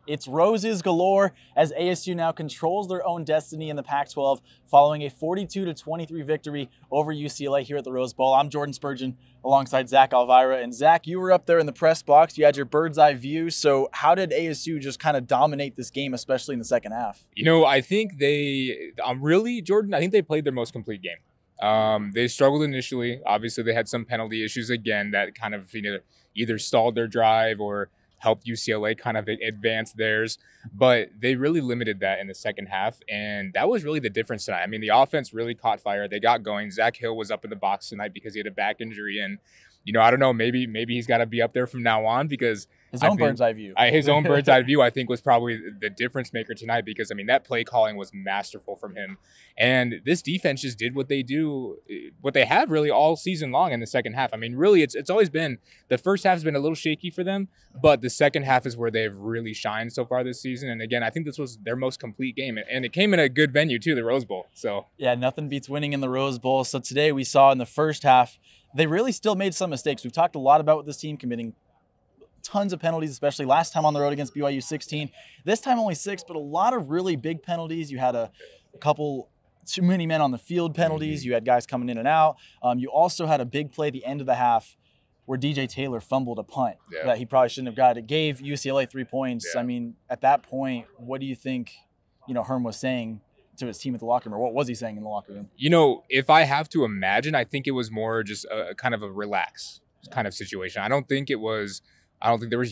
It's roses galore as ASU now controls their own destiny in the Pac-12 following a 42-23 victory over UCLA here at the Rose Bowl. I'm Jordan Spurgeon alongside Zach Elvira. And Zach, you were up there in the press box. You had your bird's eye view. So how did ASU just kind of dominate this game, especially in the second half? You know, I think Jordan, I think they played their most complete game. They struggled initially. Obviously, they had some penalty issues again that kind of either stalled their drive or helped UCLA kind of advance theirs, but they really limited that in the second half, and that was really the difference tonight. I mean, the offense really caught fire. They got going. Zach Hill was up in the box tonight because he had a back injury, and I don't know, maybe he's got to be up there from now on because his own bird's eye view. His own bird's eye view, I think, was probably the difference maker tonight because, I mean, that play calling was masterful from him. And this defense just did what they have really all season long in the second half. I mean, really, it's always been, the first half has been a little shaky for them, but the second half is where they've really shined so far this season. And again, I think this was their most complete game. And it came in a good venue, too, the Rose Bowl. So yeah, nothing beats winning in the Rose Bowl. So today we saw in the first half, they really still made some mistakes. We've talked a lot about this team committing tons of penalties, especially last time on the road against BYU, 16. This time only 6, but a lot of really big penalties. You had a couple too many men on the field penalties. You had guys coming in and out. You also had a big play at the end of the half where DJ Taylor fumbled a punt that he probably shouldn't have got. It gave UCLA 3 points. I mean, at that point, what do you think, Herm was saying to his team at the locker room, or what was he saying in the locker room? If I have to imagine, I think it was more just a kind of a relax kind of situation. I don't think there was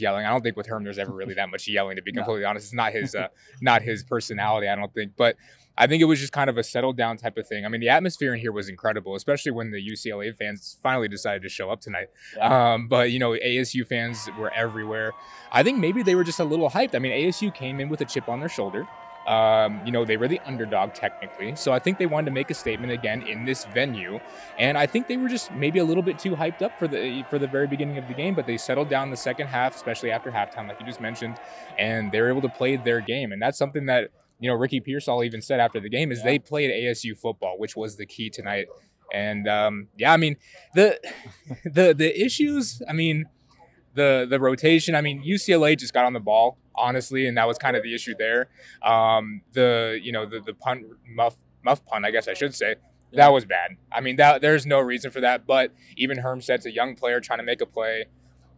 yelling. I don't think with Herm there's ever really that much yelling, to be completely honest. It's not his not his personality, I don't think. But I think it was just kind of a settled down type of thing. I mean, the atmosphere in here was incredible, especially when the UCLA fans finally decided to show up tonight. Yeah. But ASU fans were everywhere. I think maybe they were just a little hyped. I mean, ASU came in with a chip on their shoulder. They were the underdog technically. So I think they wanted to make a statement again in this venue. And I think they were just maybe a little bit too hyped up for the very beginning of the game, but they settled down the second half, especially after halftime, like you just mentioned, and they were able to play their game. And that's something that, Ricky Pearsall even said after the game is they played ASU football, which was the key tonight. And I mean, the issues, I mean, the rotation, I mean, UCLA just got on the ball, honestly, and that was kind of the issue there. The punt, muff punt, I guess I should say, that was bad. I mean, there's no reason for that, but even Herm said it's a young player trying to make a play,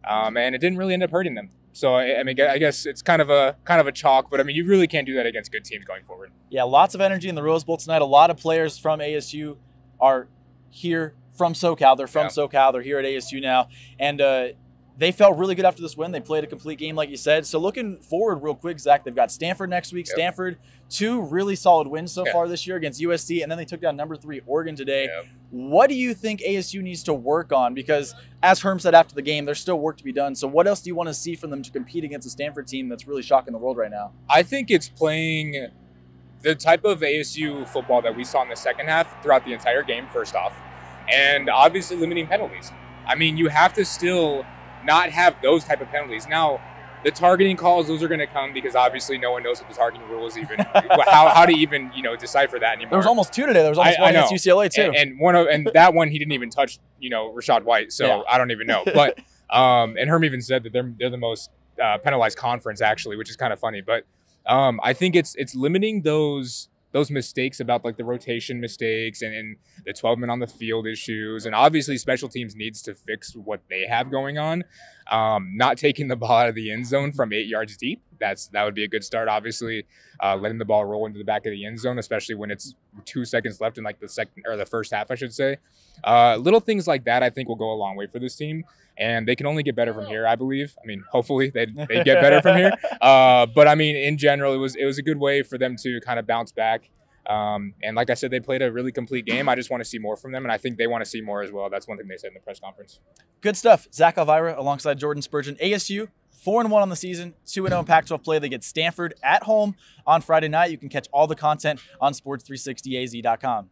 and it didn't really end up hurting them. So, I mean, I guess it's kind of a chalk, but I mean, you really can't do that against good teams going forward. Yeah, lots of energy in the Rose Bowl tonight. A lot of players from ASU are here from SoCal. They're from SoCal. They're here at ASU now, and they felt really good after this win. They played a complete game, like you said. So looking forward real quick, Zach, they've got Stanford next week. Stanford, 2 really solid wins so far this year against USC, and then they took down number 3 Oregon today. What do you think ASU needs to work on? Because as Herm said after the game, there's still work to be done. So what else do you want to see from them to compete against a Stanford team that's really shocking the world right now? I think it's playing the type of ASU football that we saw in the second half throughout the entire game, first off, and obviously limiting penalties. I mean, you have to still not have those type of penalties. Now, the targeting calls, those are going to come because obviously no one knows what the targeting rule is even, how to even, decipher that anymore. There was almost 2 today. There was almost one against UCLA too. And that one, he didn't even touch, Rashad White. So I don't even know. But, and Herm even said that they're the most penalized conference actually, which is kind of funny. But I think it's limiting those mistakes about like the rotation mistakes and the 12 men on the field issues. And obviously special teams needs to fix what they have going on. Not taking the ball out of the end zone from 8 yards deep. That would be a good start. Obviously letting the ball roll into the back of the end zone, especially when it's 2 seconds left in like the first half, I should say. Little things like that I think will go a long way for this team. And they can only get better from here, I believe. I mean, hopefully they get better from here. But I mean, in general, it was a good way for them to kind of bounce back. And like I said, they played a really complete game. I just want to see more from them, and I think they want to see more as well. That's one thing they said in the press conference. Good stuff. Zach Elvira alongside Jordan Spurgeon. ASU 4-1 on the season, 2-0 in Pac-12 play. They get Stanford at home on Friday night. You can catch all the content on sports360az.com.